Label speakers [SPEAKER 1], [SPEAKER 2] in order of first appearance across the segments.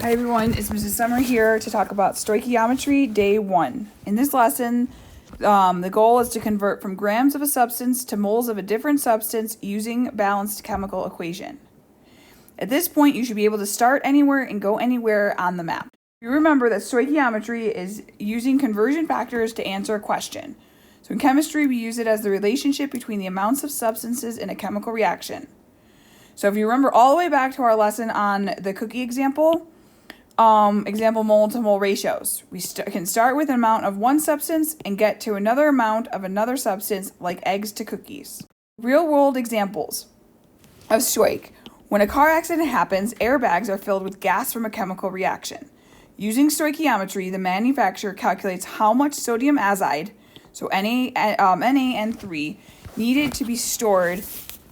[SPEAKER 1] Hi everyone, it's Mrs. Sommer here to talk about stoichiometry day 1. In this lesson, the goal is to convert from grams of a substance to moles of a different substance using balanced chemical equation. At this point, you should be able to start anywhere and go anywhere on the map. You remember that stoichiometry is using conversion factors to answer a question. So in chemistry, we use it as the relationship between the amounts of substances in a chemical reaction. So if you remember all the way back to our lesson on the cookie example mole to mole ratios. We can start with an amount of one substance and get to another amount of another substance, like eggs to cookies. Real world examples of stoich. When a car accident happens, airbags are filled with gas from a chemical reaction. Using stoichiometry, the manufacturer calculates how much sodium azide, so NaN3, needed to be stored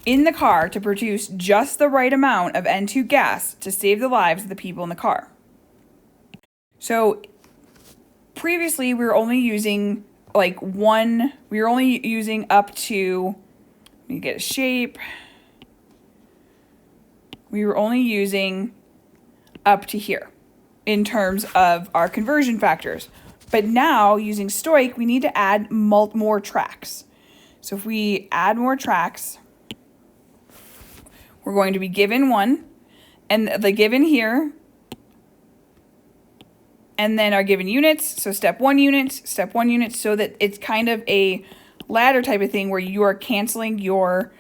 [SPEAKER 1] in the car to produce just the right amount of N2 gas to save the lives of the people in the car. So previously we were only using up to, let me get a shape. We were only using up to here in terms of our conversion factors. But now using stoich, we need to add more tracks. So if we add more tracks, we're going to be given one, and the given here, and then our given units, so step 1 units, so that it's kind of a ladder type of thing where you are canceling your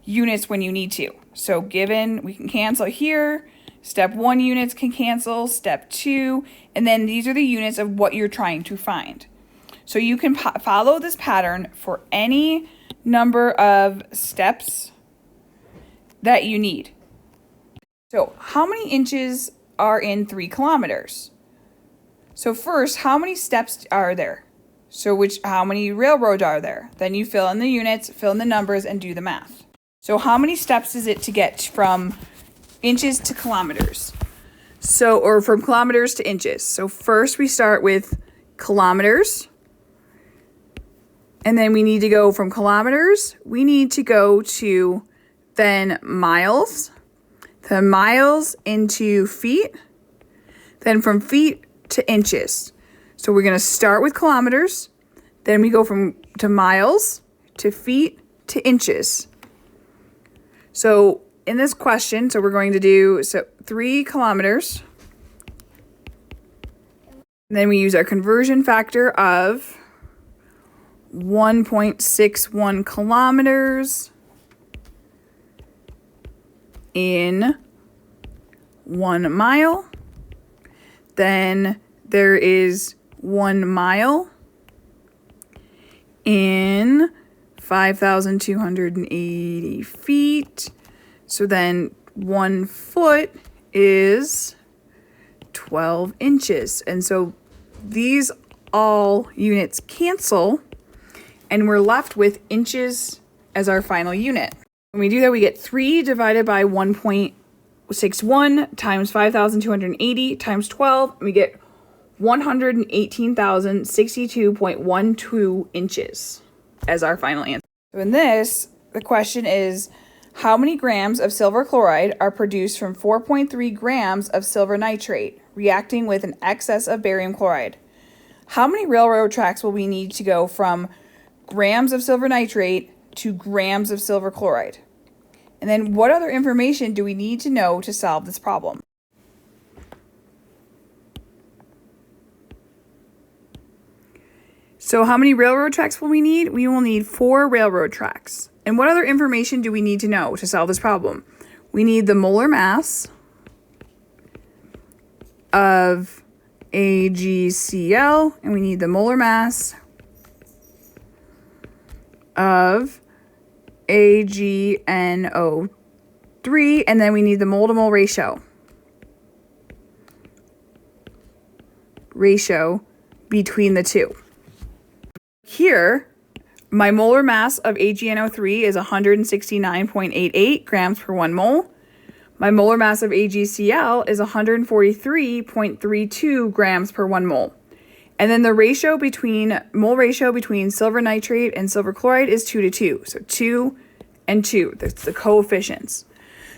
[SPEAKER 1] units when you need to. So given, we can cancel here, step 1 units can cancel, step 2, and then these are the units of what you're trying to find. So you can follow this pattern for any number of steps that you need. So how many inches are in 3 kilometers? So first, how many steps are there? So how many railroads are there? Then you fill in the units, fill in the numbers, and do the math. So how many steps is it to get from inches to kilometers? Or from kilometers to inches. So first we start with kilometers. And then we need to go from kilometers, we need to go to then miles, then miles into feet, then from feet to inches. So we're going to start with kilometers, then we go to miles, to feet, to inches. So in this question, we're going to do 3 kilometers. And then we use our conversion factor of 1.61 kilometers in 1 mile. Then there is 1 mile in 5,280 feet. So then 1 foot is 12 inches. And so these all units cancel, and we're left with inches as our final unit. When we do that, we get 3 divided by 1.61 times 5,280 times 12, and we get 118,062.12 inches as our final answer. So in this, the question is, how many grams of silver chloride are produced from 4.3 grams of silver nitrate reacting with an excess of barium chloride? How many railroad tracks will we need to go from grams of silver nitrate to grams of silver chloride? And then what other information do we need to know to solve this problem? So how many railroad tracks will we need? We will need 4 railroad tracks. And what other information do we need to know to solve this problem? We need the molar mass of AgCl, and we need the molar mass of AgNO3, and then we need the mole to mole ratio between the two. Here, my molar mass of AgNO3 is 169.88 grams per 1 mole. My molar mass of AgCl is 143.32 grams per 1 mole. And then the mole ratio between silver nitrate and silver chloride is 2 to 2. So 2 and 2, that's the coefficients.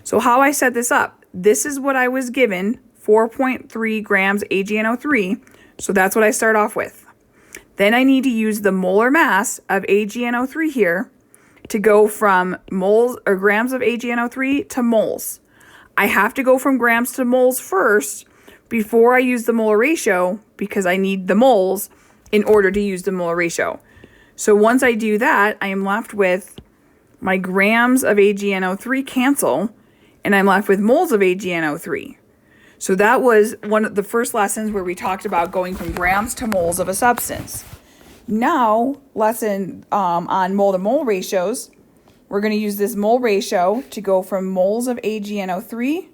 [SPEAKER 1] So how I set this up, this is what I was given 4.3 grams AgNO3. So that's what I start off with. Then I need to use the molar mass of AgNO3 here to go from moles or grams of AgNO3 to moles. I have to go from grams to moles first before I use the molar ratio because I need the moles in order to use the molar ratio. So once I do that, I am left with my grams of AgNO3 cancel, and I'm left with moles of AgNO3. So that was one of the first lessons where we talked about going from grams to moles of a substance. Now, lesson on mole to mole ratios, we're going to use this mole ratio to go from moles of AgNO3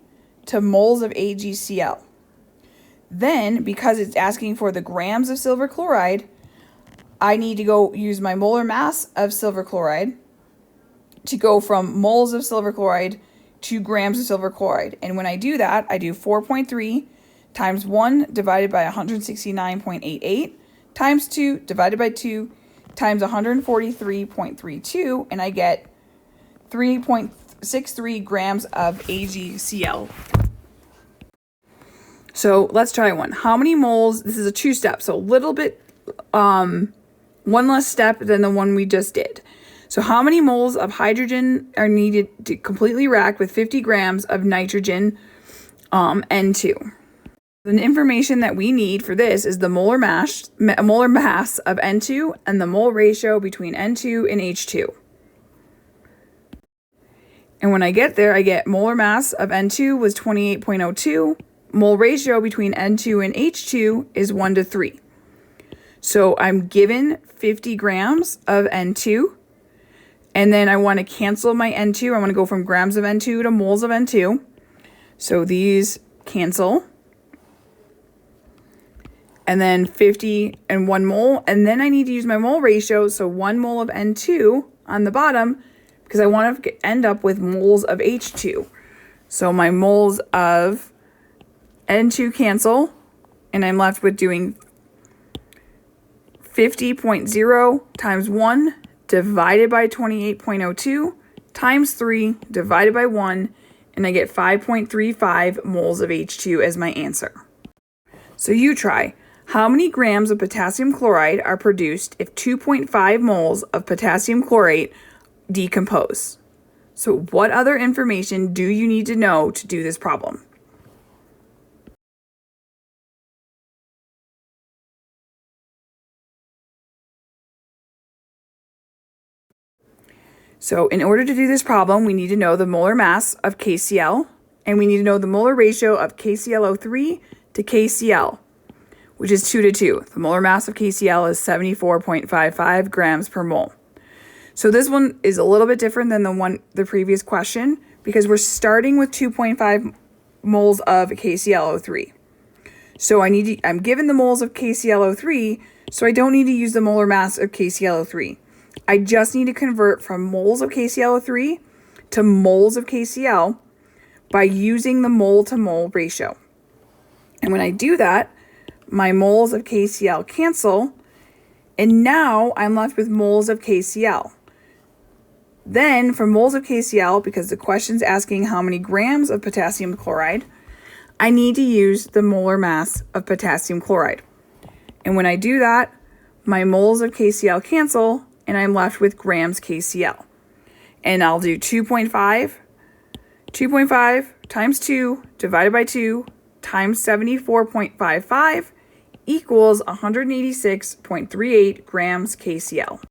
[SPEAKER 1] to moles of AgCl. Then, because it's asking for the grams of silver chloride, I need to go use my molar mass of silver chloride to go from moles of silver chloride to grams of silver chloride. And when I do that, I do 4.3 times 1 divided by 169.88 times 2 divided by 2 times 143.32, and I get 3.63 grams of AgCl. So let's try one. How many moles? This is a two-step, so a little bit, one less step than the one we just did. So how many moles of hydrogen are needed to completely react with 50 grams of nitrogen N2? The information that we need for this is the molar mass of N2 and the mole ratio between N2 and H2. And when I get there, I get molar mass of N2 was 28.02. Mole ratio between N2 and H2 is 1 to 3. So I'm given 50 grams of N2. And then I want to cancel my N2. I want to go from grams of N2 to moles of N2. So these cancel. And then 50 and 1 mole. And then I need to use my mole ratio. So 1 mole of N2 on the bottom because I want to end up with moles of H2. So my moles of N2 cancel. And I'm left with doing 50.0 times 1 divided by 28.02 times 3 divided by 1, and I get 5.35 moles of H2 as my answer. So you try. How many grams of potassium chloride are produced if 2.5 moles of potassium chlorate decompose? So what other information do you need to know to do this problem? So in order to do this problem, we need to know the molar mass of KCl, and we need to know the molar ratio of KClO3 to KCl, which is 2 to 2. The molar mass of KCl is 74.55 grams per mole. So this one is a little bit different than the previous question because we're starting with 2.5 moles of KClO3. So I'm given the moles of KClO3, so I don't need to use the molar mass of KClO3. I just need to convert from moles of KClO3 to moles of KCl by using the mole to mole ratio. And when I do that, my moles of KCl cancel, and now I'm left with moles of KCl. Then for moles of KCl, because the question's asking how many grams of potassium chloride, I need to use the molar mass of potassium chloride. And when I do that, my moles of KCl cancel, and I'm left with grams KCl. And I'll do 2.5 times 2 divided by 2 times 74.55 equals 186.38 grams KCl.